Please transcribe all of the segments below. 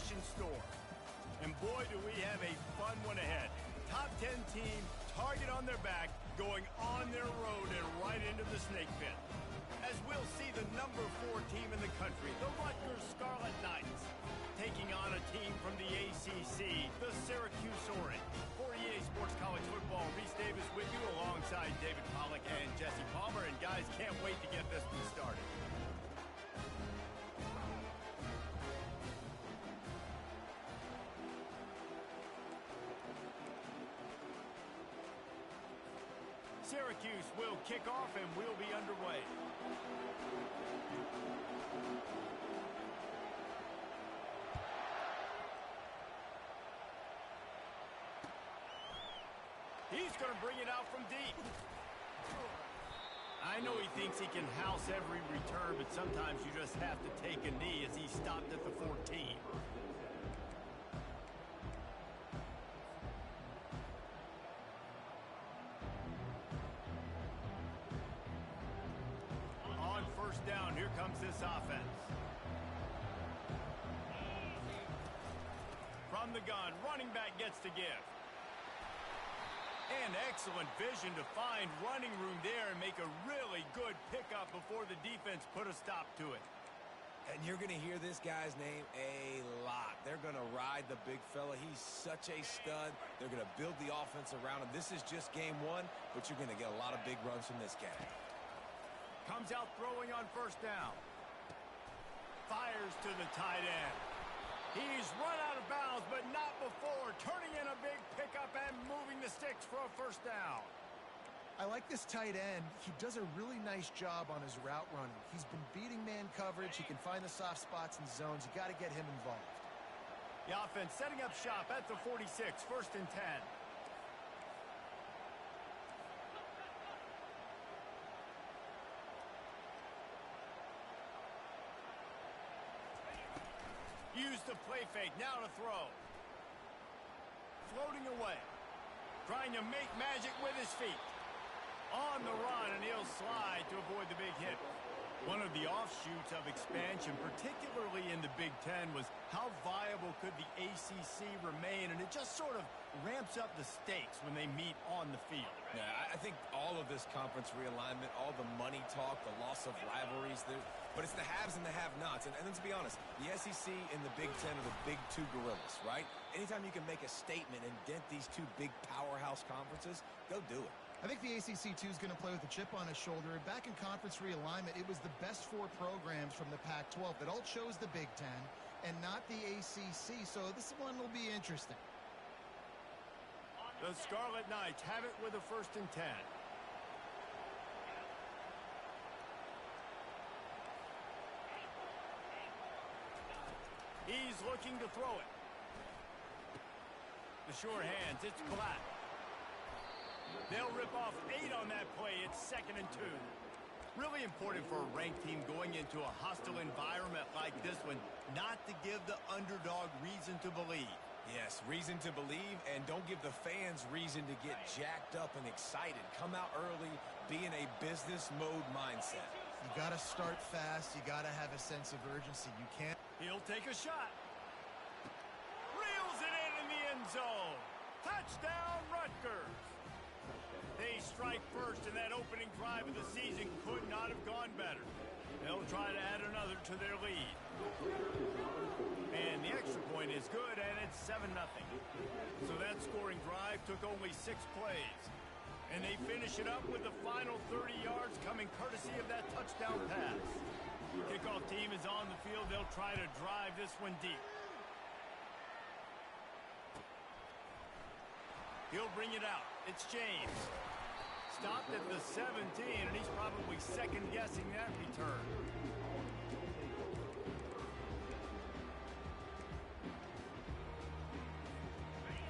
information store. And boy, do we have a fun one ahead. Top 10 team, target on their back, going on their road and right into the snake pit. As we'll see the number 4 team in the country, the Rutgers Scarlet Knights, taking on a team from the ACC, the Syracuse Orange. For EA Sports College Football, Reese Davis with you alongside David Pollack and Jesse Palmer. And guys, can't wait to get this one started. Syracuse will kick off and we'll be underway. He's going to bring it out from deep. I know he thinks he can house every return, but sometimes you just have to take a knee as he stopped at the 14. On first down, here comes this offense. From the gun, running back gets to give. And excellent vision to find running room there and make a really good pickup before the defense put a stop to it. And you're going to hear this guy's name a lot. They're going to ride the big fella. He's such a stud. They're going to build the offense around him. This is just game one, but you're going to get a lot of big runs from this guy. Comes out throwing on first down. Fires to the tight end. He's run out of bounds, but not before. Turning in a big pickup and moving the sticks for a first down. I like this tight end. He does a really nice job on his route running. He's been beating man coverage. He can find the soft spots and zones. You got to get him involved. The offense setting up shop at the 46, first and 10. Use the play fake, now to throw. Floating away. Trying to make magic with his feet. On the run, and he'll slide to avoid the big hit. One of the offshoots of expansion, particularly in the Big Ten, was how viable could the ACC remain, and it just sort of ramps up the stakes when they meet on the field. Yeah, I think all of this conference realignment, all the money talk, the loss of rivalries, but it's the haves and the have-nots. And let's be honest, the SEC and the Big Ten are the big two gorillas, right? Anytime you can make a statement and dent these two big powerhouse conferences, go do it. I think the ACC, too, is going to play with a chip on his shoulder. Back in conference realignment, it was the best 4 programs from the Pac-12 that all chose the Big Ten and not the ACC, so this one will be interesting. The Scarlet Knights have it with a first and 10. He's looking to throw it. The sure hands, it's Black. They'll rip off 8 on that play. It's second and 2. Really important for a ranked team going into a hostile environment like this one, not to give the underdog reason to believe. Yes, reason to believe, and don't give the fans reason to get jacked up and excited. Come out early, be in a business mode mindset. You got to start fast. You got to have a sense of urgency. You can't. He'll take a shot. Reels it in the end zone. Touchdown, Rutgers. They strike first, and that opening drive of the season could not have gone better. They'll try to add another to their lead. And the extra point is good, and it's 7-0. So that scoring drive took only 6 plays. And they finish it up with the final 30 yards coming courtesy of that touchdown pass. Kickoff team is on the field. They'll try to drive this one deep. He'll bring it out. It's James. Stopped at the 17, and he's probably second-guessing that return.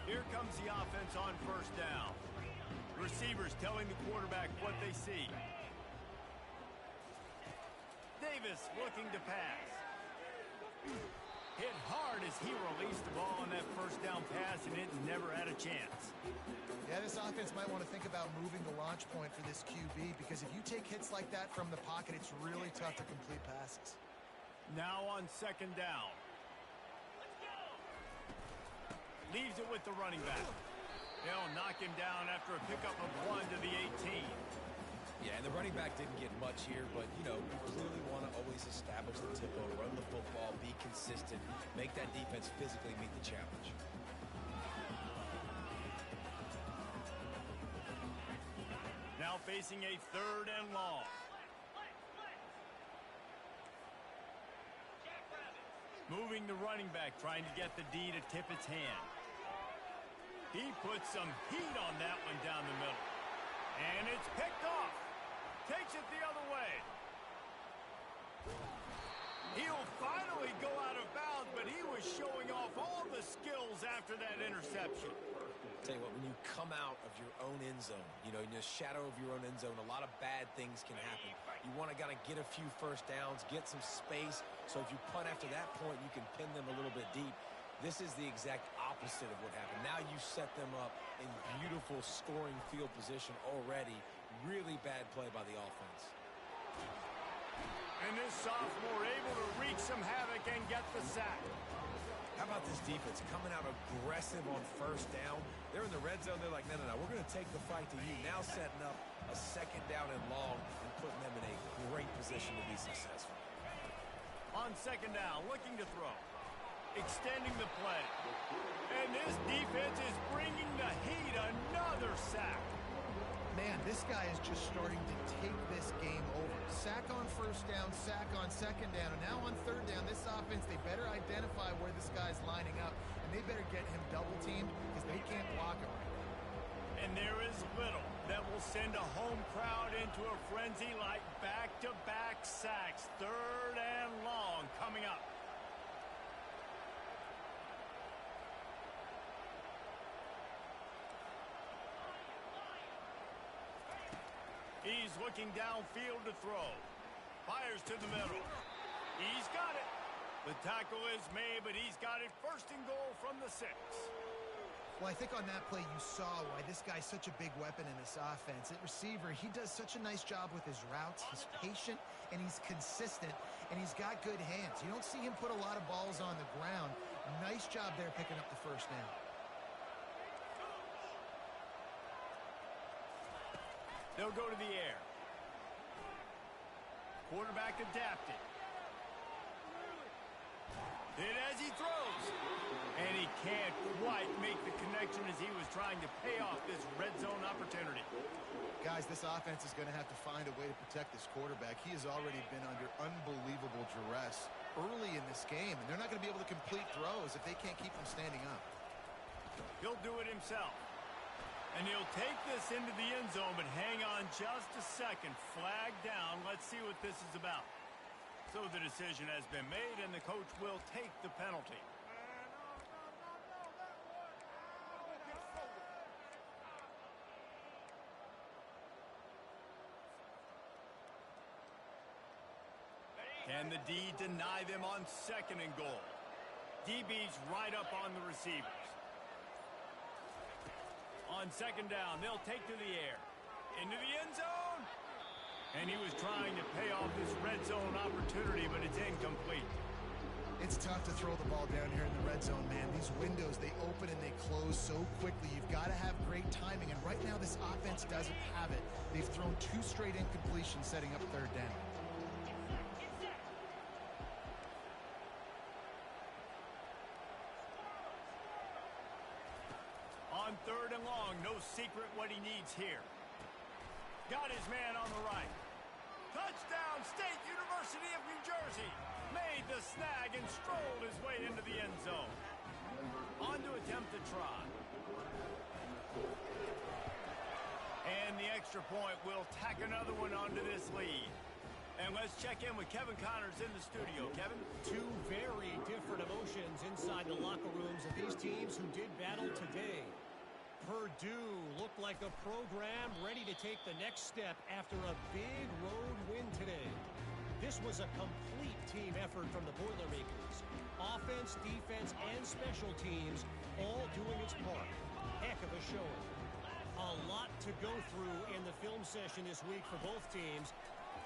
Here comes the offense on first down. Receivers telling the quarterback what they see. Davis looking to pass. Hit hard as he released the ball on that first down pass, and it never had a chance. Yeah, this offense might want to think about moving the launch point for this QB, because if you take hits like that from the pocket, it's really tough to complete passes. Now on second down. with the running back. They'll knock him down after a pickup of 1 to the 18. Yeah, and the running back didn't get much here, but, you know, you clearly want to always establish the tempo, run the football, be consistent, make that defense physically meet the challenge. Now facing a 3rd and long. Moving the running back, trying to get the D to tip its hand. He puts some heat on that one down the middle. And it's picked off. Takes it the other way. He'll finally go out of bounds, but he was showing off all the skills after that interception. Tell you what, when you come out of your own end zone, you know, in the shadow of your own end zone, a lot of bad things can happen. You want to kind of get a few first downs, get some space, so if you punt after that point, you can pin them a little bit deep. This is the exact opposite of what happened. Now you set them up in beautiful scoring field position already. Really bad play by the offense. And this sophomore able to wreak some havoc and get the sack. How about this defense coming out aggressive on first down? They're in the red zone. They're like, no, we're going to take the fight to you. Now setting up a 2nd down and long and putting them in a great position to be successful. On 2nd down, looking to throw. Extending the play. And this defense is bringing the heat. Another sack. Man, this guy is just starting to take this game over. Sack on first down, sack on 2nd down, and now on 3rd down, this offense, they better identify where this guy's lining up, and they better get him double-teamed because they can't block him. And there is little that will send a home crowd into a frenzy like back-to-back sacks. 3rd and long coming up. He's looking downfield to throw. Fires to the middle. He's got it. The tackle is made, but he's got it 1st and goal from the 6. Well, I think on that play you saw why this guy's such a big weapon in this offense. At receiver, he does such a nice job with his routes. He's patient, and he's consistent, and he's got good hands. You don't see him put a lot of balls on the ground. Nice job there picking up the 1st down. They'll go to the air. Quarterback adapted. Did as he throws. And he can't quite make the connection as he was trying to pay off this red zone opportunity. Guys, this offense is going to have to find a way to protect this quarterback. He has already been under unbelievable duress early in this game, and they're not going to be able to complete throws if they can't keep him standing up. He'll do it himself. And he'll take this into the end zone, but hang on just a second. Flag down. Let's see what this is about. So the decision has been made, and the coach will take the penalty. Can the D deny them on 2nd and goal? DB's right up on the receivers. On 2nd down, they'll take to the air. Into the end zone. And he was trying to pay off this red zone opportunity, but it's incomplete. It's tough to throw the ball down here in the red zone, man. These windows, they open and they close so quickly. You've got to have great timing, and right now this offense doesn't have it. They've thrown 2 straight incompletions setting up 3rd down. On 3rd and long, no secret what he needs here. Got his man on the right. Touchdown, State University of New Jersey. Made the snag and strolled his way into the end zone. On to attempt to try. And the extra point will tack another one onto this lead. And let's check in with Kevin Connors in the studio. Kevin? 2 very different emotions inside the locker rooms of these teams who did battle today. Purdue looked like a program ready to take the next step after a big road win today. This was a complete team effort from the Boilermakers. Offense, defense, and special teams all doing its part. Heck of a showing. A lot to go through in the film session this week for both teams.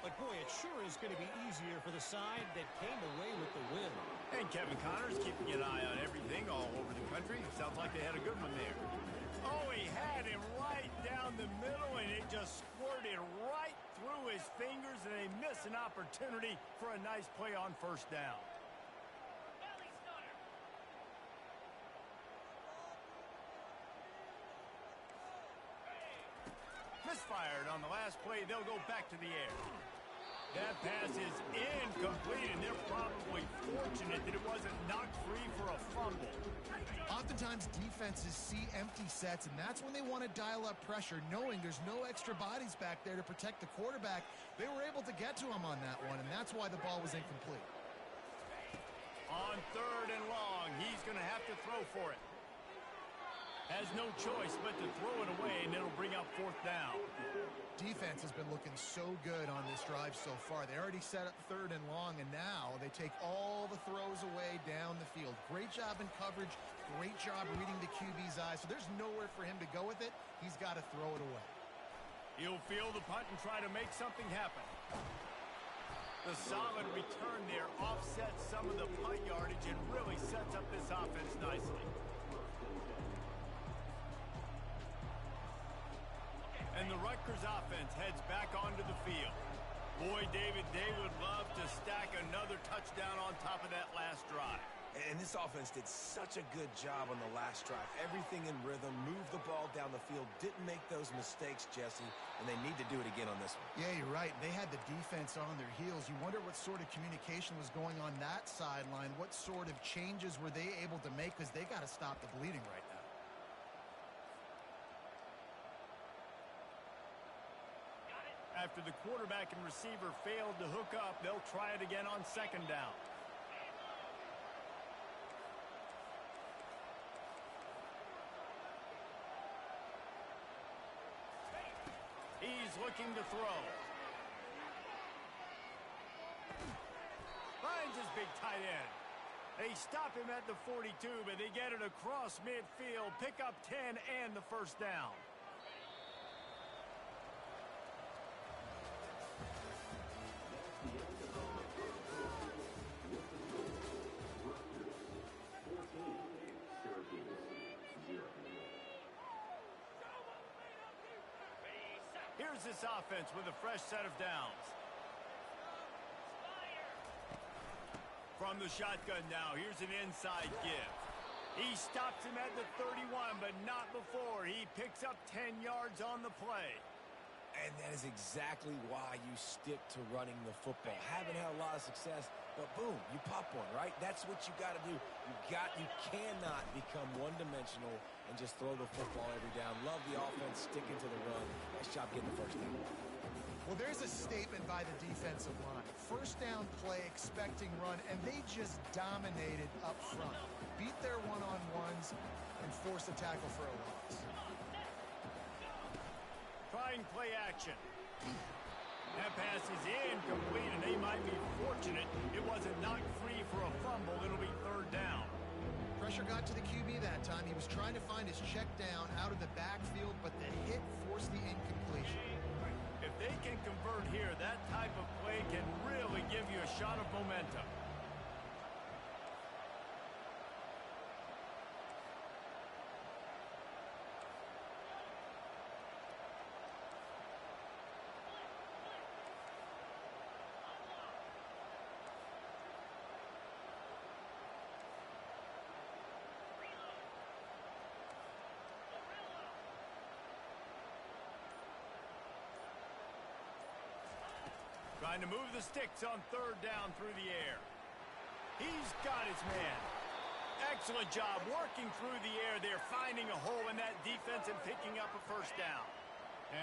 But, boy, it sure is going to be easier for the side that came away with the win. And Kevin Connors keeping an eye on everything all over the country. Sounds like they had a good one there. Oh, he had him right down the middle, and it just squirted right through his fingers, and they miss an opportunity for a nice play on first down. Misfired on the last play. They'll go back to the air. That pass is incomplete, and they're probably fortunate that it wasn't knocked free for a fumble. Oftentimes, defenses see empty sets, and that's when they want to dial up pressure, knowing there's no extra bodies back there to protect the quarterback. They were able to get to him on that one, and that's why the ball was incomplete. On 3rd and long, he's going to have to throw for it. Has no choice but to throw it away, and it'll bring up 4th down. Defense has been looking so good on this drive so far. They already set up 3rd and long, and now they take all the throws away down the field. Great job in coverage. Great job reading the QB's eyes. So there's nowhere for him to go with it. He's got to throw it away. He'll field the punt and try to make something happen. The solid return there offsets some of the punt yardage and really sets up this offense nicely. And the Rutgers offense heads back onto the field. Boy, David, they would love to stack another touchdown on top of that last drive. And this offense did such a good job on the last drive. Everything in rhythm, moved the ball down the field, didn't make those mistakes, Jesse, and they need to do it again on this one. Yeah, you're right. They had the defense on their heels. You wonder what sort of communication was going on that sideline. What sort of changes were they able to make, because they got to stop the bleeding right now. After the quarterback and receiver failed to hook up, they'll try it again on 2nd down. He's looking to throw. Finds his big tight end. They stop him at the 42, but they get it across midfield, pick up 10 and the 1st down. Here's this offense with a fresh set of downs. From the shotgun now, here's an inside give. He stops him at the 31, but not before. He picks up 10 yards on the play. And that is exactly why you stick to running the football. Haven't had a lot of success, but boom, you pop one, right? That's what you got to do. You cannot become one-dimensional and just throw the football every down. Love the offense, sticking to the run. Nice job getting the 1st down. Well, there's a statement by the defensive line. 1st down play, expecting run, and they just dominated up front. Beat their one-on-ones and forced a tackle for a loss. Trying play action. That pass is incomplete, and they might be fortunate it wasn't knocked free for a fumble. It'll be 3rd down. Pressure got to the QB that time. He was trying to find his check down out of the backfield, but the hit forced the incompletion. If they can convert here, that type of play can really give you a shot of momentum. Trying to move the sticks on 3rd down through the air. He's got his man. Excellent job working through the air there, finding a hole in that defense and picking up a 1st down.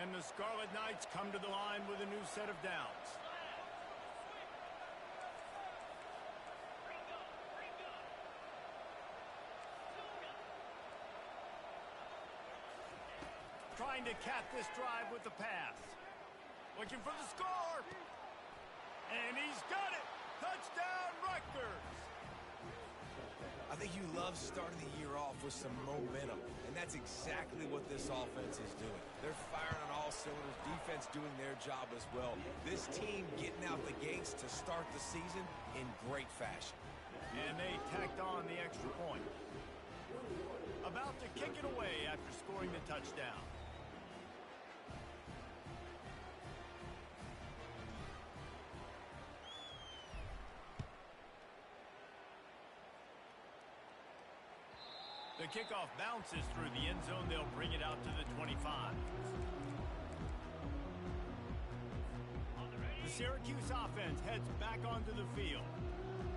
And the Scarlet Knights come to the line with a new set of downs. Trying to cap this drive with the pass. Looking for the score. And he's got it. Touchdown, Rutgers. I think you love starting the year off with some momentum, and that's exactly what this offense is doing. They're firing on all cylinders, defense doing their job as well. This team getting out the gates to start the season in great fashion. And they tacked on the extra point. about to kick it away after scoring the touchdown. The kickoff bounces through the end zone. They'll bring it out to the 25. The Syracuse offense heads back onto the field.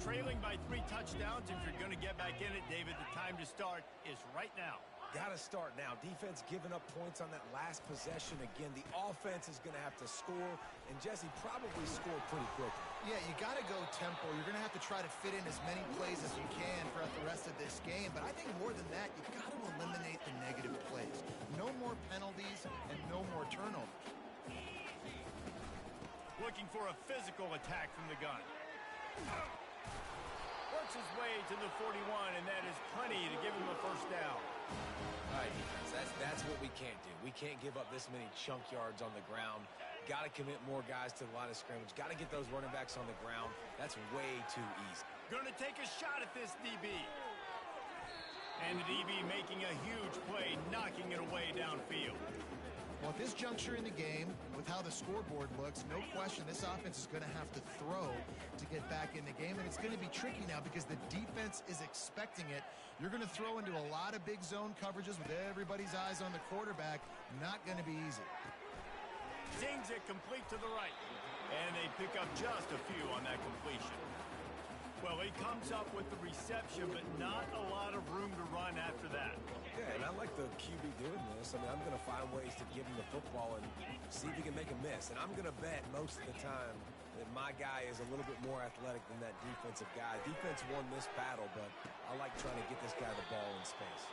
Trailing by 3 touchdowns. If you're going to get back in it, David, the time to start is right now. Got to start now. Defense giving up points on that last possession. Again, the offense is going to have to score, and Jesse probably scored pretty quickly. Yeah, you got to go tempo. You're going to have to try to fit in as many plays as you can throughout the rest of this game. But I think more than that, you've got to eliminate the negative plays. No more penalties and no more turnovers. Looking for a physical attack from the gun. Works his way to the 41, and that is plenty to give him a first down. All right, defense, that's what we can't do. We can't give up this many chunk yards on the ground. Got to commit more guys to the line of scrimmage. Got to get those running backs on the ground. That's way too easy. Going to take a shot at this DB. And the DB making a huge play, knocking it away downfield. Well, at this juncture in the game, with how the scoreboard looks, no question this offense is going to have to throw to get back in the game. And it's going to be tricky now because the defense is expecting it. You're going to throw into a lot of big zone coverages with everybody's eyes on the quarterback. Not going to be easy. Zings it complete to the right. And they pick up just a few on that completion. Well, he comes up with the reception, but not a lot of room to run after that. Yeah, and I like the QB doing this. I mean, I'm going to find ways to give him the football and see if he can make a miss. And I'm going to bet most of the time that my guy is a little bit more athletic than that defensive guy. Defense won this battle, but I like trying to get this guy the ball in space.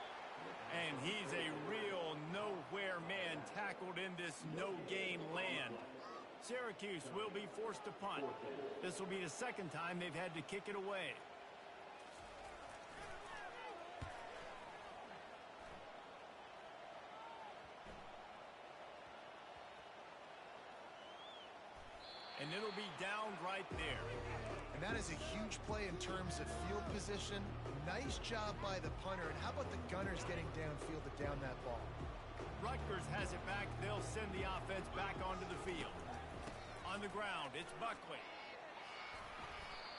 And he's a real nowhere man tackled in this no-gain land. Syracuse will be forced to punt. This will be the second time they've had to kick it away. And it'll be down right there. And that is a huge play in terms of field position. Nice job by the punter. And how about the Gunners getting downfield to down that ball? Rutgers has it back. They'll send the offense back onto the field. On the ground, it's Buckley.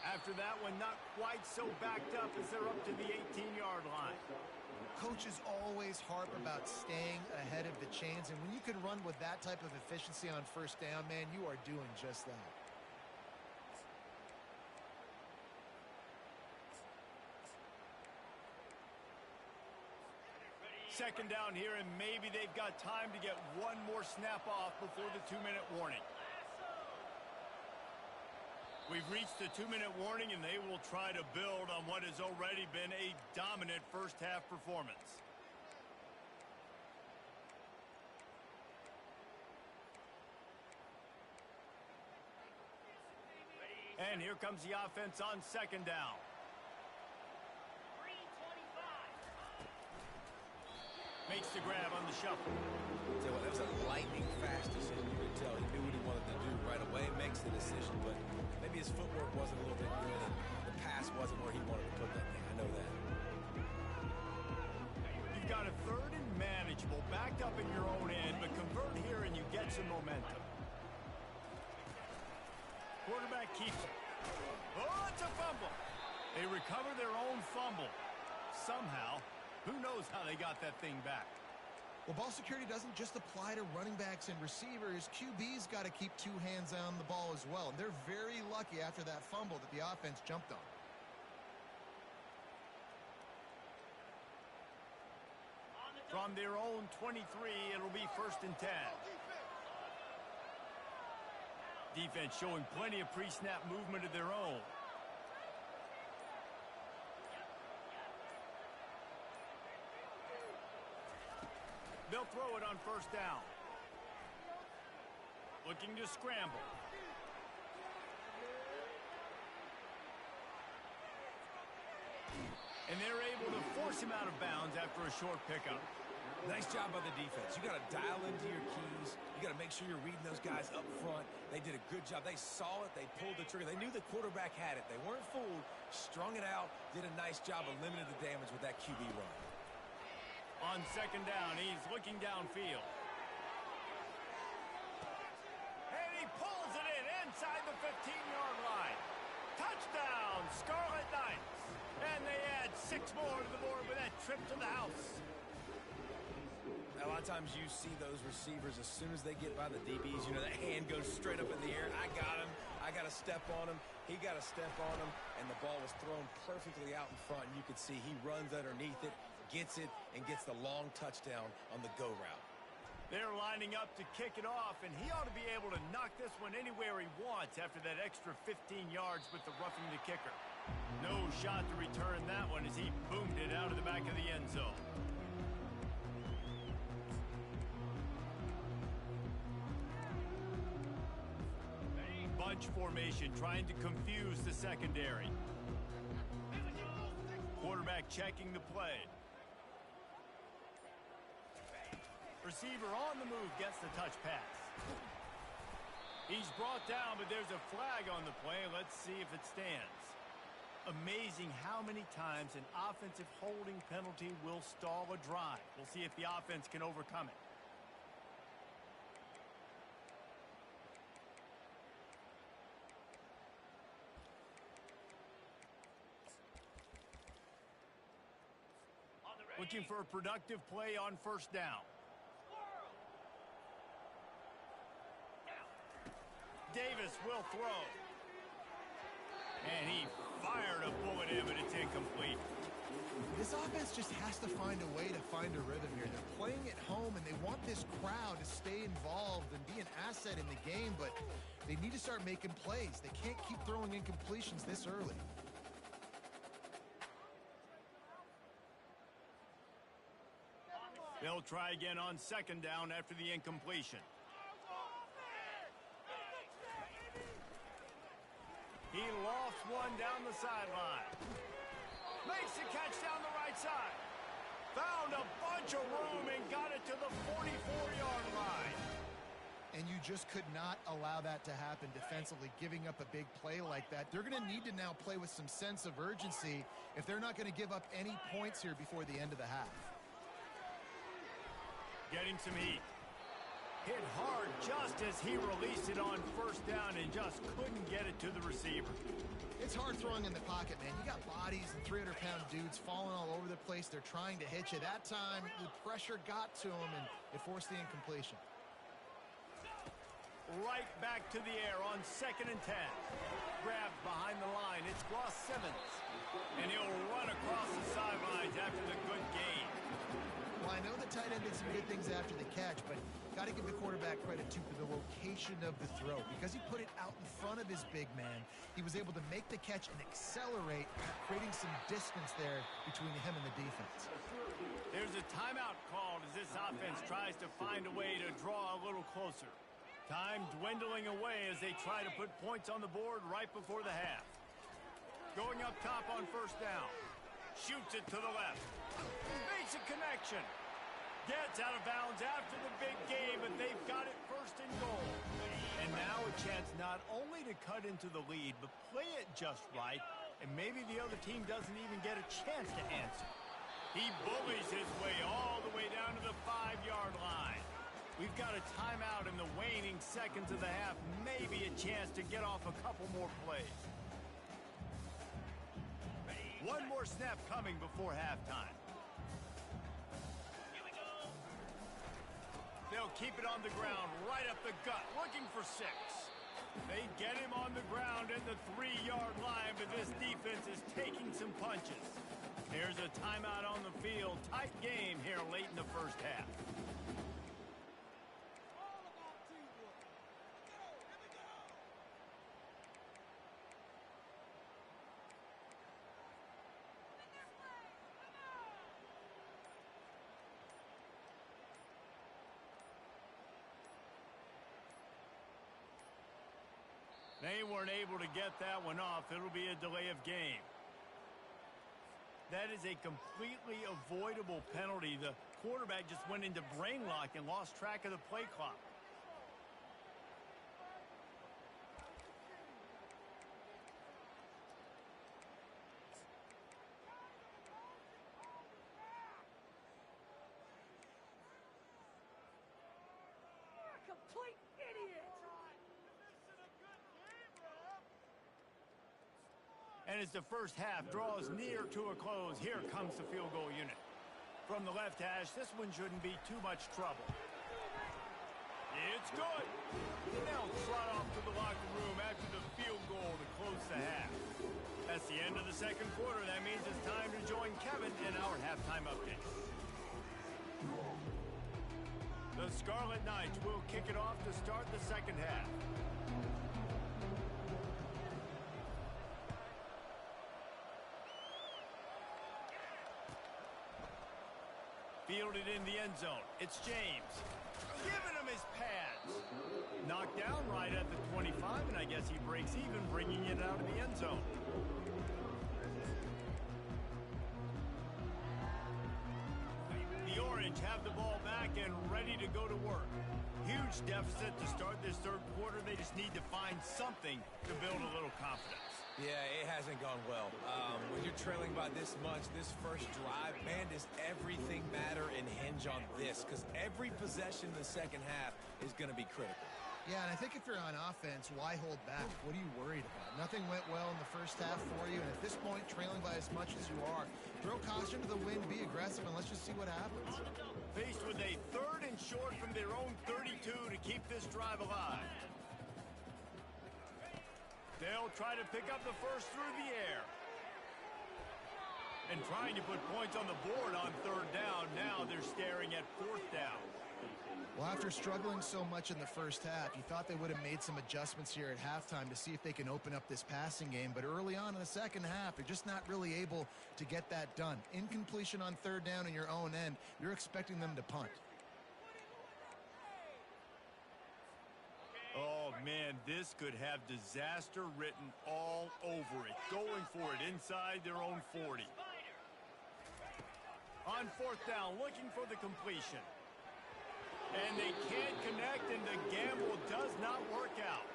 After that one, not quite so backed up as they're up to the 18-yard line. Coaches always harp about staying ahead of the chains, and when you can run with that type of efficiency on first down, man, you are doing just that. Second down here, and maybe they've got time to get one more snap off before the 2-minute warning. We've reached the 2-minute warning, and they will try to build on what has already been a dominant first-half performance. And here comes the offense on second down. Makes the grab on the shuffle. Tell you what, that was a lightning-fast decision. You could tell he knew what he wanted to do right away. Makes the decision, but maybe his footwork wasn't a little bit good, and the pass wasn't where he wanted to put that thing. I know that. You've got a third and manageable, backed up in your own end, but convert here and you get some momentum. Quarterback keeps it. Oh, it's a fumble. They recover their own fumble. Somehow. Who knows how they got that thing back? Well, ball security doesn't just apply to running backs and receivers. QB's got to keep 2 hands on the ball as well. And they're very lucky after that fumble that the offense jumped on. From their own 23, it'll be 1st and 10. Defense showing plenty of pre-snap movement of their own. They'll throw it on first down. Looking to scramble. And they're able to force him out of bounds after a short pickup. Nice job by the defense. You got to dial into your keys. You got to make sure you're reading those guys up front. They did a good job. They saw it. They pulled the trigger. They knew the quarterback had it. They weren't fooled. Strung it out. Did a nice job of limiting the damage with that QB run. On second down, he's looking downfield. And he pulls it in inside the 15-yard line. Touchdown, Scarlet Knights. And they add 6 more to the board with that trip to the house. A lot of times you see those receivers, as soon as they get by the DBs, you know, that hand goes straight up in the air. I got him. I got to step on him. He got to step on him. And the ball was thrown perfectly out in front. And you could see he runs underneath it, gets it, and gets the long touchdown on the go route. They're lining up to kick it off, and he ought to be able to knock this one anywhere he wants after that extra 15 yards with the roughing the kicker. No shot to return that one as he boomed it out of the back of the end zone. Bunch formation trying to confuse the secondary. Quarterback checking the play. Receiver on the move gets the touch pass. He's brought down, but there's a flag on the play. Let's see if it stands. Amazing how many times an offensive holding penalty will stall a drive. We'll see if the offense can overcome it. Looking for a productive play on first down. Davis will throw. And he fired a bullet in, but it's incomplete. This offense just has to find a way to find a rhythm here. They're playing at home, and they want this crowd to stay involved and be an asset in the game, but they need to start making plays. They can't keep throwing incompletions this early. They'll try again on second down after the incompletion. He lofts one down the sideline. Makes the catch down the right side. Found a bunch of room and got it to the 44-yard line. And you just could not allow that to happen defensively, giving up a big play like that. They're going to need to now play with some sense of urgency if they're not going to give up any points here before the end of the half. Getting some heat. Hit hard just as he released it on first down and just couldn't get it to the receiver. It's hard throwing in the pocket, man. You got bodies and 300-pound dudes falling all over the place. They're trying to hit you. That time, the pressure got to him, and it forced the incompletion. Right back to the air on 2nd and 10. Grabbed behind the line. It's Ross Simmons. And he'll run across the sidelines after the good gain. Well, I know the tight end did some good things after the catch, but got to give the quarterback credit, too, for the location of the throw. Because he put it out in front of his big man, he was able to make the catch and accelerate, creating some distance there between him and the defense. There's a timeout called as this offense tries to find a way to draw a little closer. Time dwindling away as they try to put points on the board right before the half. Going up top on first down. Shoots it to the left. Makes a connection. Gets out of bounds after the big game, but they've got it first and goal. And now a chance not only to cut into the lead, but play it just right, and maybe the other team doesn't even get a chance to answer. He bullies his way all the way down to the 5-yard line. We've got a timeout in the waning seconds of the half, maybe a chance to get off a couple more plays. One more snap coming before halftime. They'll keep it on the ground, right up the gut, looking for 6. They get him on the ground at the 3-yard line, but this defense is taking some punches. There's a timeout on the field. Tight game here late in the first half. They weren't able to get that one off. It'll be a delay of game. That is a completely avoidable penalty. The quarterback just went into brain lock and lost track of the play clock. And as the first half draws near to a close, here comes the field goal unit. From the left hash, this one shouldn't be too much trouble. It's good. Now slide off to the locker room after the field goal to close the half. That's the end of the second quarter. That means it's time to join Kevin in our halftime update. The Scarlet Knights will kick it off to start the second half. Fielded in the end zone. It's James. Giving him his pads. Knocked down right at the 25, and I guess he breaks even, bringing it out of the end zone. The Orange have the ball back and ready to go to work. Huge deficit to start this third quarter. They just need to find something to build a little confidence. Yeah, it hasn't gone well. When you're trailing by this much, this first drive, man, does everything matter and hinge on this? Because every possession in the second half is going to be critical. Yeah, and I think if you're on offense, why hold back? What are you worried about? Nothing went well in the first half for you, and at this point, trailing by as much as you are, throw caution to the wind, be aggressive, and let's just see what happens. Faced with a 3rd and short from their own 32 to keep this drive alive. They'll try to pick up the first through the air. And trying to put points on the board on 3rd down. Now they're staring at 4th down. Well, after struggling so much in the first half, you thought they would have made some adjustments here at halftime to see if they can open up this passing game. But early on in the second half, they're just not really able to get that done. Incompletion on 3rd down in your own end, you're expecting them to punt. Oh, man, this could have disaster written all over it. Going for it inside their own 40. On 4th down, looking for the completion. And they can't connect, and the gamble does not work out.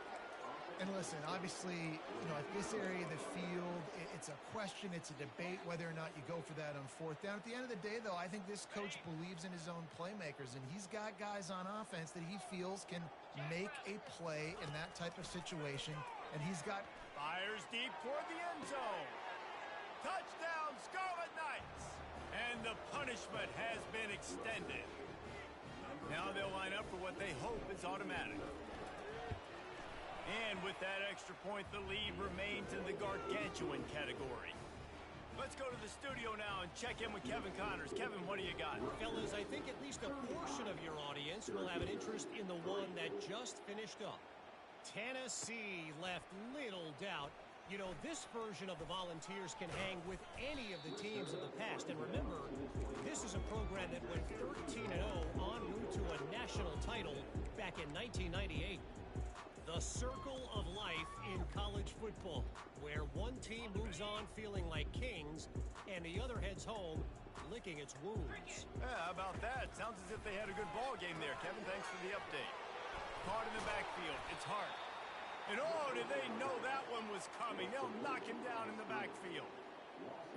And listen, obviously, at this area of the field, it's a question, it's a debate whether or not you go for that on 4th down. At the end of the day, though, I think this coach believes in his own playmakers, and he's got guys on offense that he feels can make a play in that type of situation, and he's got... Fires deep toward the end zone. Touchdown, Scarlet Knights! And the punishment has been extended. Now they'll line up for what they hope is automatic. And with that extra point, the lead remains in the gargantuan category. Let's go to the studio now and check in with Kevin Connors. Kevin, what do you got? Fellas, I think at least a portion of your audience will have an interest in the one that just finished up. Tennessee left little doubt. This version of the Volunteers can hang with any of the teams of the past. And remember, this is a program that went 13-0 en route to a national title back in 1998. The circle of life in college football, where one team moves on feeling like kings and the other heads home licking its wounds. Yeah, how about that? Sounds as if they had a good ball game there. Kevin, thanks for the update. Caught in the backfield. It's Hart. And oh, did they know that one was coming? They'll knock him down in the backfield.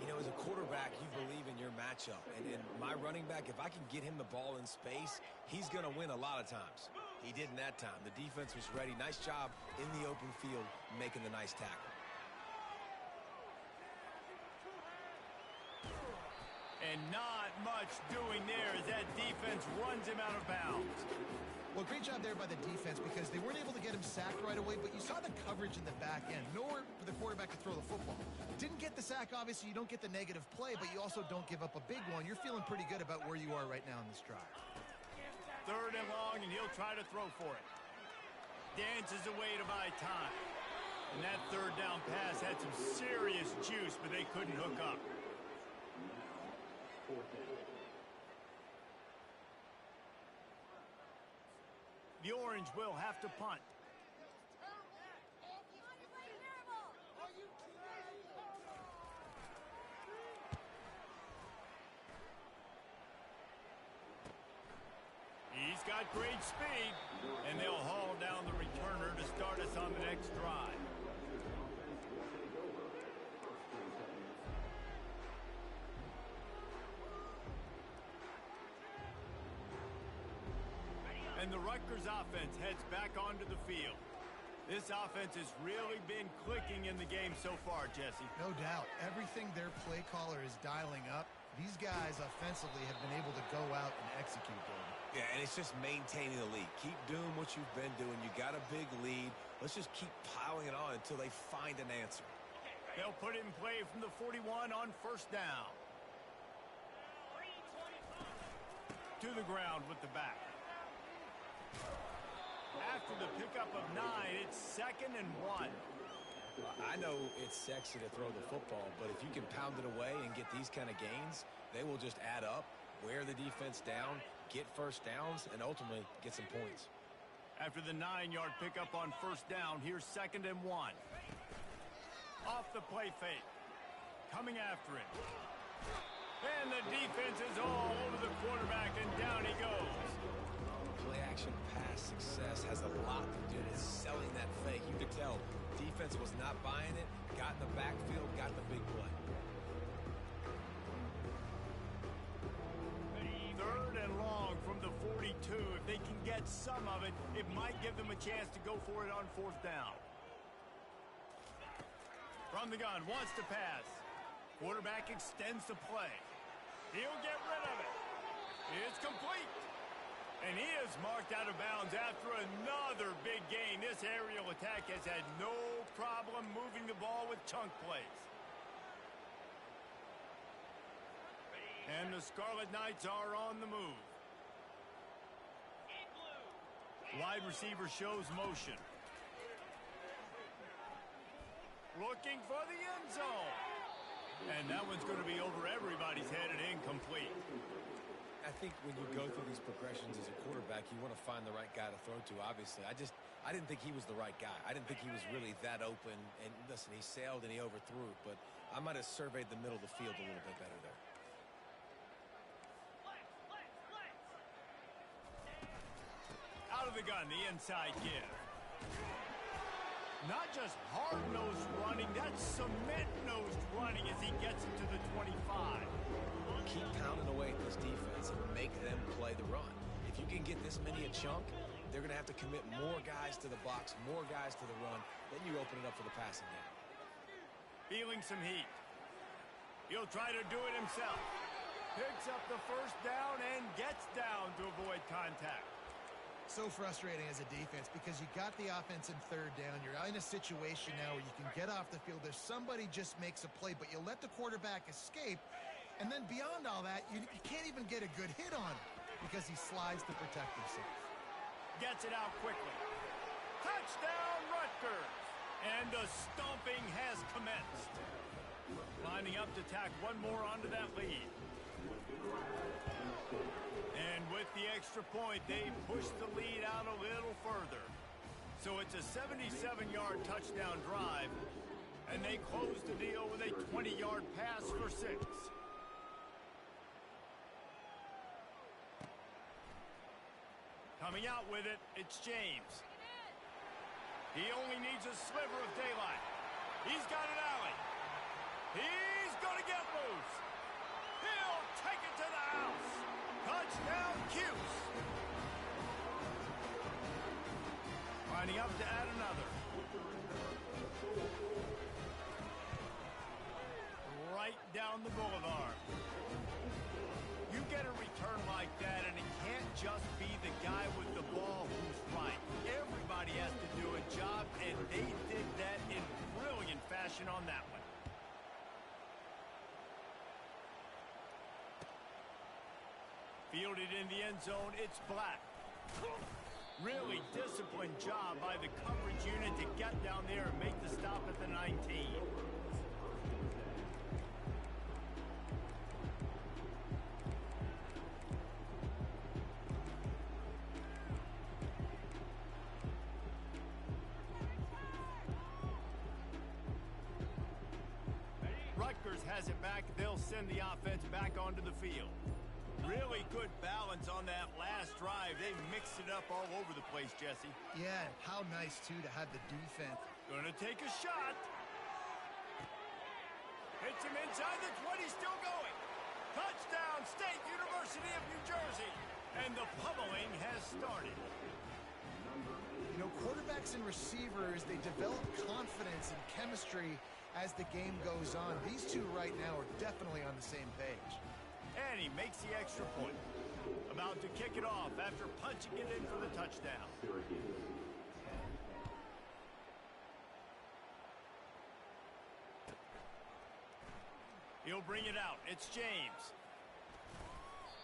As a quarterback, you believe in your matchup. And my running back, if I can get him the ball in space, he's going to win a lot of times. He didn't that time. The defense was ready. Nice job in the open field making the nice tackle. And not much doing there as that defense runs him out of bounds. Well, great job there by the defense because they weren't able to get him sacked right away, but you saw the coverage in the back end. Nowhere for the quarterback to throw the football. Didn't get the sack, obviously. You don't get the negative play, but you also don't give up a big one. You're feeling pretty good about where you are right now in this drive. 3rd and long, and he'll try to throw for it. Dances away to buy time. And that 3rd down pass had some serious juice, but they couldn't hook up. The Orange will have to punt. He's got great speed, and they'll haul down the returner to start us on the next drive. And the Rutgers offense heads back onto the field. This offense has really been clicking in the game so far, Jesse. No doubt. Everything their play caller is dialing up, these guys offensively have been able to go out and execute, David. Yeah, and it's just maintaining the lead. Keep doing what you've been doing. You got a big lead. Let's just keep piling it on until they find an answer. They'll put it in play from the 41 on first down. To the ground with the back. After the pickup of 9, it's 2nd and 1. I know it's sexy to throw the football, but if you can pound it away and get these kind of gains, they will just add up, wear the defense down, get first downs, and ultimately get some points. After the 9-yard pickup on first down, here's 2nd and 1. Off the play fake. Coming after it. And the defense is all over the quarterback, and down he goes. Play-action pass success has a lot to do with selling that fake. You could tell defense was not buying it, got in the backfield, got the big play. 3rd and long from the 42. If they can get some of it, it might give them a chance to go for it on 4th down. From the gun, wants to pass. Quarterback extends the play. He'll get rid of it. It's complete. And he is marked out of bounds after another big gain. This aerial attack has had no problem moving the ball with chunk plays. And the Scarlet Knights are on the move. Wide receiver shows motion. Looking for the end zone. And that one's going to be over everybody's head and incomplete. I think when you go through these progressions as a quarterback, you want to find the right guy to throw to, obviously. I didn't think he was the right guy. I didn't think he was really that open. And listen, he sailed and he overthrew it, but I might have surveyed the middle of the field a little bit better there. Out of the gun, the inside give. Not just hard-nosed running, that's cement-nosed running as he gets into the 25. Keep pounding away at this defense and make them play the run. If you can get this many a chunk, they're going to have to commit more guys to the box, more guys to the run. Then you open it up for the passing game. Feeling some heat. He'll try to do it himself. Picks up the first down and gets down to avoid contact. So frustrating as a defense because you got the offense in 3rd down. You're in a situation now where you can get off the field. If somebody just makes a play, but you let the quarterback escape, and then beyond all that, you can't even get a good hit on him because he slides to protect himself. Gets it out quickly. Touchdown, Rutgers! And the stomping has commenced. Lining up to tack one more onto that lead. And with the extra point, they push the lead out a little further. So it's a 77-yard touchdown drive, and they close the deal with a 20-yard pass for 6. Coming out with it, it's James. He only needs a sliver of daylight. He's got an alley. He's going to get loose. He'll take it to the house. Touchdown, Cuse. Lining up to add another. Right down the boulevard. You get a return like that, and it can't just be the guy with the ball who's right. Everybody has to do a job, and they did that in brilliant fashion on that one. Fielded in the end zone, it's Black. Really disciplined job by the coverage unit to get down there and make the stop at the 19. Rutgers has it back. They'll send the offense back onto the field. Really good balance on that last drive. They mixed it up all over the place, Jesse. Yeah, how nice, too, to have the defense. Gonna take a shot. Hits him inside the 20, still going. Touchdown, State University of New Jersey. And the pummeling has started. You know, know, quarterbacks and receivers, they develop confidence and chemistry as the game goes on. These two right now are definitely on the same page. And he makes the extra point. About to kick it off after punching it in for the touchdown. He'll bring it out. It's James.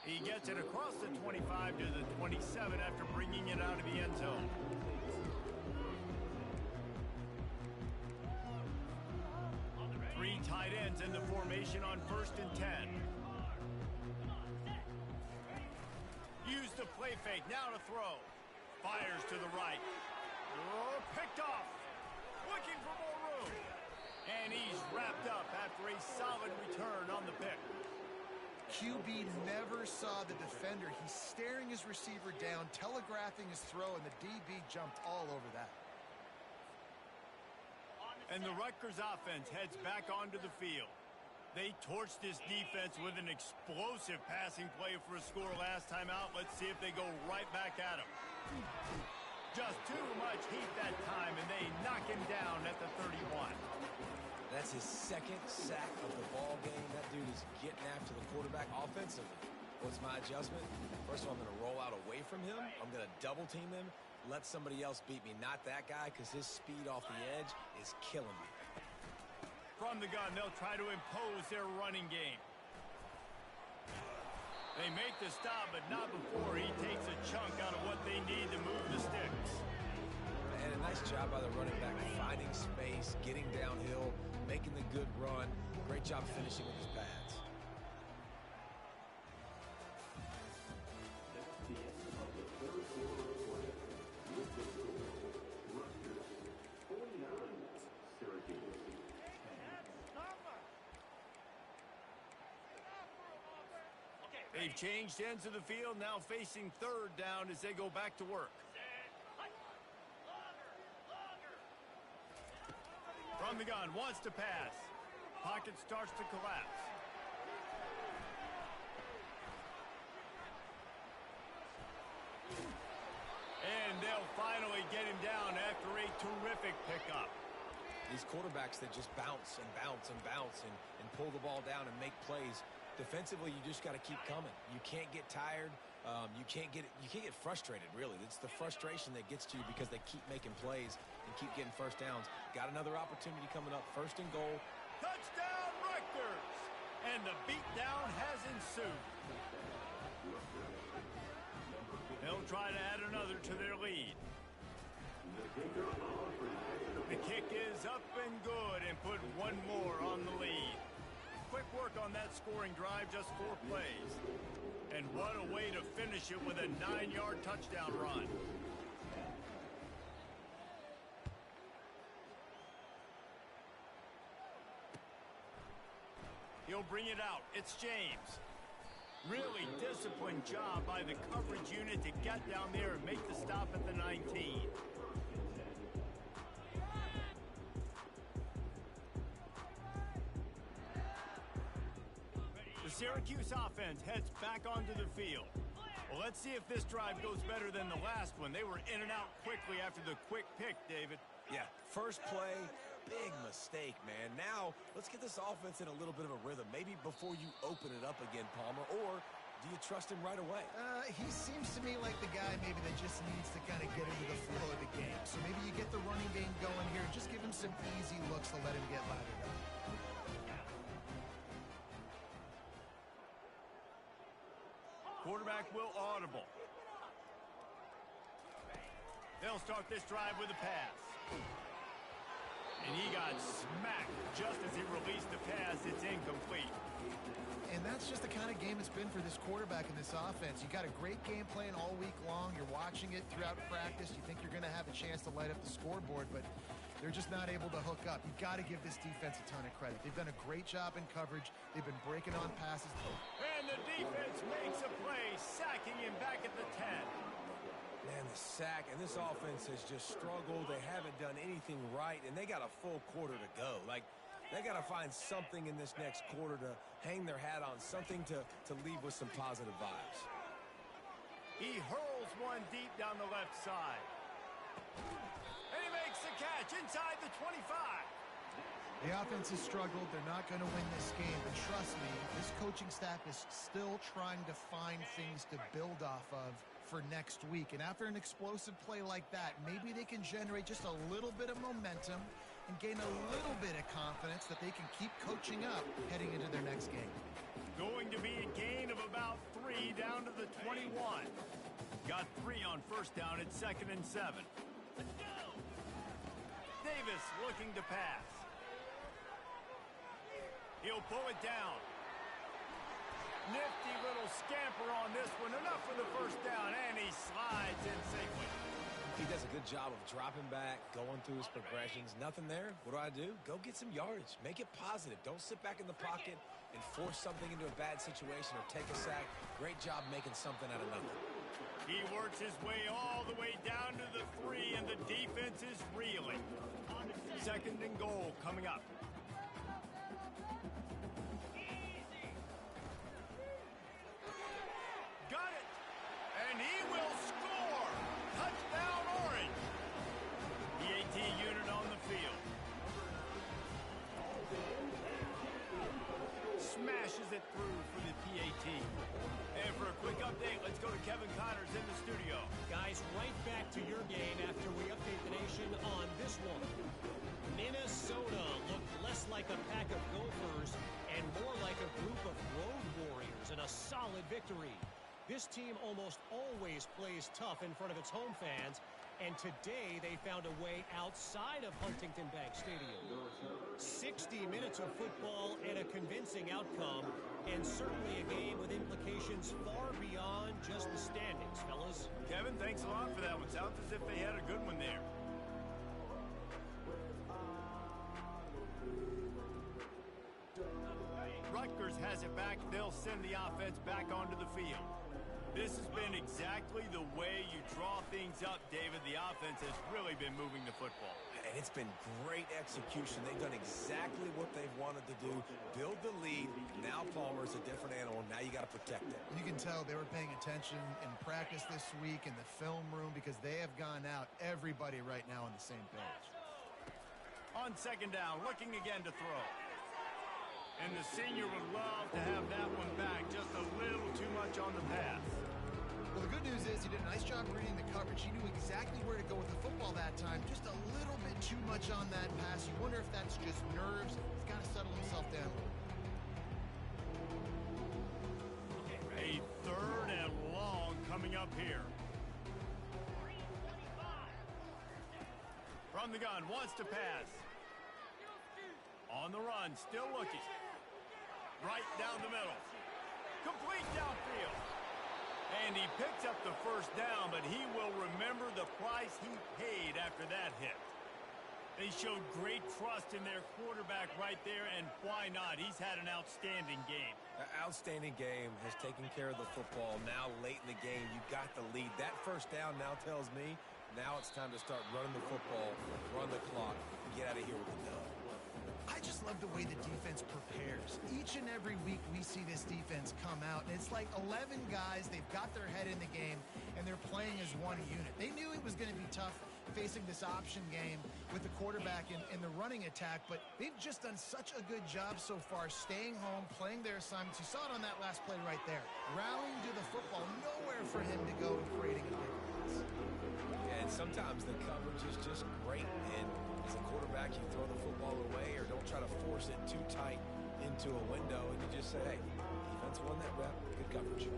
He gets it across the 25 to the 27 after bringing it out of the end zone. Three tight ends in the formation on 1st and 10. Use the play fake. Now to throw. Fires to the right. Oh, picked off. Looking for more room. And he's wrapped up after a solid return on the pick. QB never saw the defender. He's staring his receiver down, telegraphing his throw, and the DB jumped all over that. And the Rutgers offense heads back onto the field. They torched this defense with an explosive passing play for a score last time out. Let's see if they go right back at him. Just too much heat that time, and they knock him down at the 31. That's his second sack of the ball game. That dude is getting after the quarterback offensively. What's my adjustment? First of all, I'm going to roll out away from him. I'm going to double team him, let somebody else beat me. Not that guy, because his speed off the edge is killing me. From the gun, they'll try to impose their running game. They make the stop, but not before he takes a chunk out of what they need to move the sticks. And a nice job by the running back, finding space, getting downhill, making the good run. Great job finishing with his pads. They've changed ends of the field, now facing 3rd down as they go back to work. From the gun, wants to pass. Pocket starts to collapse. And they'll finally get him down after a terrific pickup. These quarterbacks that just bounce and bounce and bounce and pull the ball down and make plays. Defensively, you just got to keep coming. You can't get tired. You can't get frustrated, really. It's the frustration that gets to you because they keep making plays and keep getting first downs. Got another opportunity coming up. 1st and goal. Touchdown, Rutgers! And the beatdown has ensued. They'll try to add another to their lead. The kick is up and good and put one more on the lead. Quick work on that scoring drive, just 4 plays. And what a way to finish it with a 9-yard touchdown run. He'll bring it out. It's James. Really disciplined job by the coverage unit to get down there and make the stop at the 19. The Syracuse offense heads back onto the field. Well, let's see if this drive goes better than the last one. They were in and out quickly after the quick pick, David. Yeah, first play, big mistake, man. Now, let's get this offense in a little bit of a rhythm. Maybe before you open it up again, Palmer, or do you trust him right away? He seems to me like the guy maybe that just needs to kind of get into the flow of the game. So maybe you get the running game going here. Just give him some easy looks to let him get lathered up. Quarterback will audible. They'll start this drive with a pass. And he got smacked just as he released the pass. It's incomplete. And that's just the kind of game it's been for this quarterback in this offense. You got a great game plan all week long. You're watching it throughout practice. You think you're going to have a chance to light up the scoreboard, but they're just not able to hook up. You've got to give this defense a ton of credit. They've done a great job in coverage. They've been breaking on passes. And the defense makes a play, sacking him back at the 10. Man, the sack, and this offense has just struggled. They haven't done anything right, and they got a full quarter to go. Like, they got to find something in this next quarter to hang their hat on, something to leave with some positive vibes. He hurls one deep down the left side. And he makes the catch inside the 25. The offense has struggled. They're not going to win this game. But trust me, this coaching staff is still trying to find things to build off of for next week. And after an explosive play like that, maybe they can generate just a little bit of momentum and gain a little bit of confidence that they can keep coaching up heading into their next game. Going to be a gain of about 3 down to the 21. Got 3 on first down at 2nd and 7. Let's go! Davis looking to pass. He'll pull it down. Nifty little scamper on this one. Enough for the first down, and he slides in safely. He does a good job of dropping back, going through his progressions. Nothing there. What do? Go get some yardage. Make it positive. Don't sit back in the pocket and force something into a bad situation or take a sack. Great job making something out of nothing. He works his way all the way down to the 3, and the defense is reeling. 2nd and goal coming up. Got it! And he will score! Touchdown, Orange! The AT unit on the field. Smashes it through for the PAT. And for a quick update, let's go to Kevin Connors in the studio. Guys, right back to your game after we update the nation on this one. Minnesota looked less like a pack of Gophers and more like a group of road warriors in a solid victory. This team almost always plays tough in front of its home fans, and today they found a way outside of Huntington Bank Stadium. 60 minutes of football and a convincing outcome, and certainly a game with implications far beyond just the standings, fellas. Kevin, thanks a lot for that one. Sounds as if they had a good one there. Rutgers has it back. They'll send the offense back onto the field. This has been exactly the way you draw things up, David. The offense has really been moving the football. And it's been great execution. They've done exactly what they've wanted to do. Build the lead. Now Palmer's a different animal. Now you got to protect it. You can tell they were paying attention in practice this week in the film room because they have gone out, everybody right now on the same page. On 2nd down, looking again to throw. And the senior would love to have that one back. Just a little too much on the pass. Well, the good news is he did a nice job reading the coverage. He knew exactly where to go with the football that time. Just a little bit too much on that pass. You wonder if that's just nerves. He's got to settle himself down. A 3rd and long coming up here. From the gun, wants to pass. On the run, still looking. Right down the middle. Complete downfield. And he picks up the first down, but he will remember the price he paid after that hit. They showed great trust in their quarterback right there, and why not? He's had an outstanding game. Outstanding game, has taken care of the football. Now late in the game, you got the lead. That first down now tells me now it's time to start running the football, run the clock, get out of here with the dub. I just love the way the defense prepares. Each and every week we see this defense come out, and it's like 11 guys, they've got their head in the game, and they're playing as one unit. They knew it was going to be tough facing this option game with the quarterback in the running attack, but they've just done such a good job so far staying home, playing their assignments. You saw it on that last play right there. Rallying to the football, nowhere for him to go and creating a big pass. And sometimes the coverage is just great, and as a quarterback, you throw the football away or don't try to force it too tight into a window, and you just say, hey, defense won that rep, good coverage.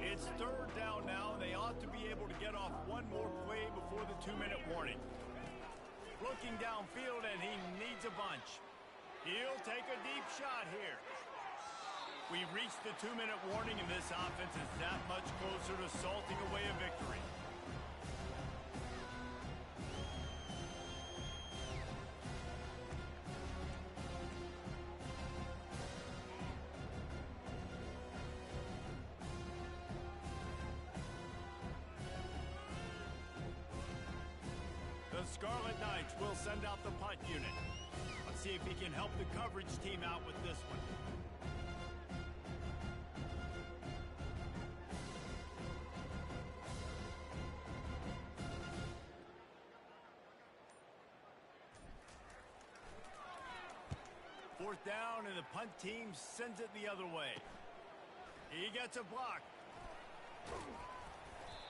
It's 3rd down now. They ought to be able to get off one more play before the 2-minute warning. Looking downfield, and he needs a bunch. He'll take a deep shot here. We've reached the 2-minute warning, and this offense is that much closer to salting away a victory. The Scarlet Knights will send out the punt unit. Let's see if he can help the coverage team out with this one. fourth down, and the punt team sends it the other way. He gets a block.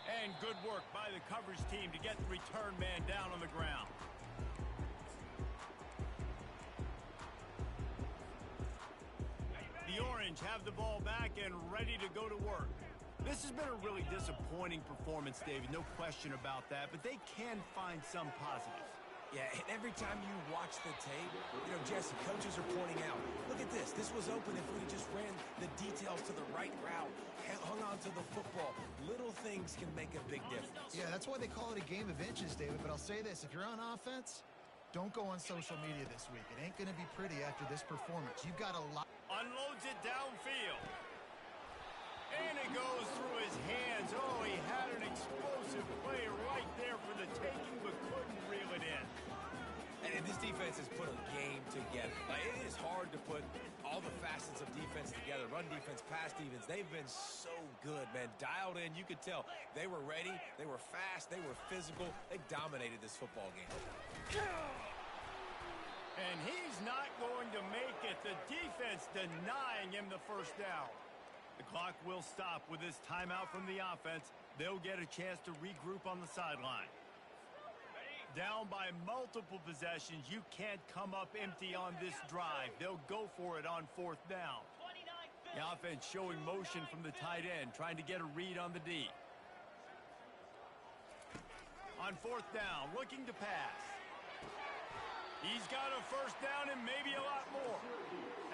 And good work by the coverage team to get the return man down on the ground. The Orange have the ball back and ready to go to work. This has been a really disappointing performance, David, no question about that, but they can find some positives. Yeah, and every time you watch the tape, Jesse, coaches are pointing out, look at this. This was open if we just ran the details to the right route, hung on to the football. Little things can make a big difference. Yeah, that's why they call it a game of inches, David, but I'll say this. If you're on offense, don't go on social media this week. It ain't going to be pretty after this performance. You've got a lot. Unloads it downfield. And it goes through his hands. Oh, he had an explosive play right there for the taking, but couldn't reel it in. And this defense has put a game together. Like, it is hard to put all the facets of defense together. Run defense, pass defense. They've been so good, man. Dialed in. You could tell they were ready. They were fast. They were physical. They dominated this football game. And he's not going to make it. The defense denying him the first down. The clock will stop with this timeout from the offense. They'll get a chance to regroup on the sideline. Down by multiple possessions, you can't come up empty on this drive. They'll go for it on fourth down. The offense showing motion from the tight end, trying to get a read on the D. On fourth down, looking to pass. He's got a first down and maybe a lot more.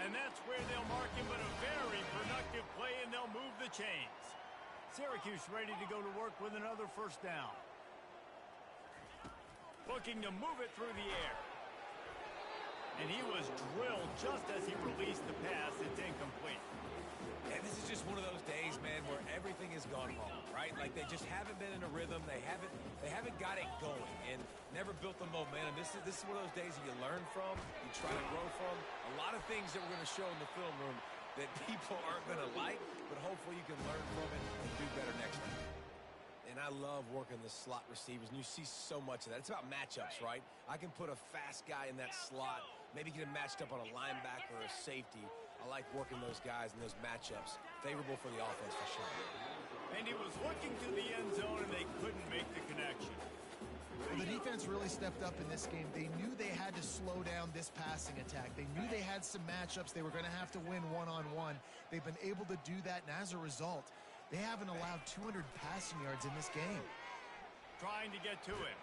And that's where they'll mark him, but a very productive play, and they'll move the chains. Syracuse ready to go to work with another first down. Looking to move it through the air. And he was drilled just as he released the pass. It's incomplete. And this is just one of those days, man, where everything has gone wrong, right? Like they just haven't been in a rhythm. They haven't got it going and never built the momentum. This is one of those days that you learn from, you try to grow from. A lot of things that we're going to show in the film room that people aren't going to like, but hopefully you can learn from it and do better next time. And I love working the slot receivers, and you see so much of that. It's about matchups, right? I can put a fast guy in that slot, maybe get him matched up on a linebacker or a safety. I like working those guys in those matchups. Favorable for the offense for sure. And he was looking to the end zone, and they couldn't make the connection. Well, the defense really stepped up in this game. They knew they had to slow down this passing attack. They knew they had some matchups they were going to have to win one-on-one. They've been able to do that, and as a result, they haven't allowed 200 passing yards in this game. Trying to get to him.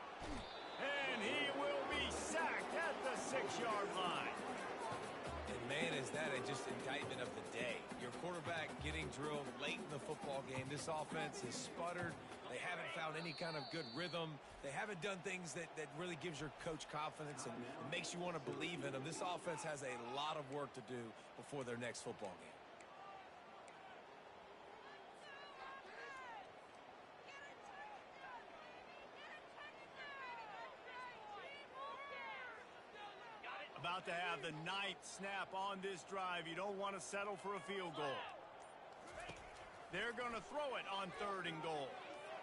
And he will be sacked at the 6-yard line. And man, is that just indictment of the day. Your quarterback getting drilled late in the football game. This offense has sputtered. They haven't found any kind of good rhythm. They haven't done things that really gives your coach confidence and makes you want to believe in them. This offense has a lot of work to do before their next football game. About to have the 9th snap on this drive. You don't want to settle for a field goal. They're going to throw it on 3rd and goal.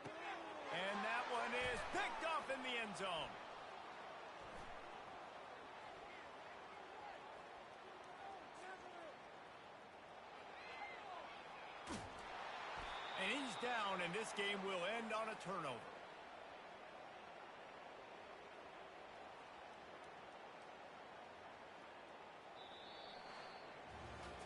And that one is picked off in the end zone. And he's down, and this game will end on a turnover.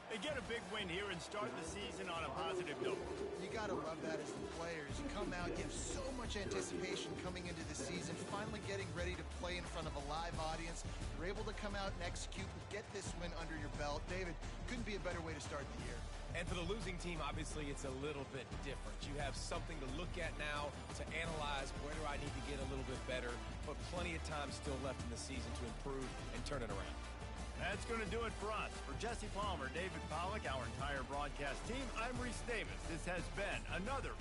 They get a big win here and start the season on a positive note. You got to love that as the players. You come out, you have so much anticipation coming into the season, finally getting ready to play in front of a live audience. You're able to come out and execute and get this win under your belt. David, couldn't be a better way to start the year. And for the losing team, obviously, it's a little bit different. You have something to look at now to analyze where do I need to get a little bit better, but plenty of time still left in the season to improve and turn it around. That's going to do it for us. For Jesse Palmer, David Pollack, our entire broadcast team, I'm Reese Davis. This has been another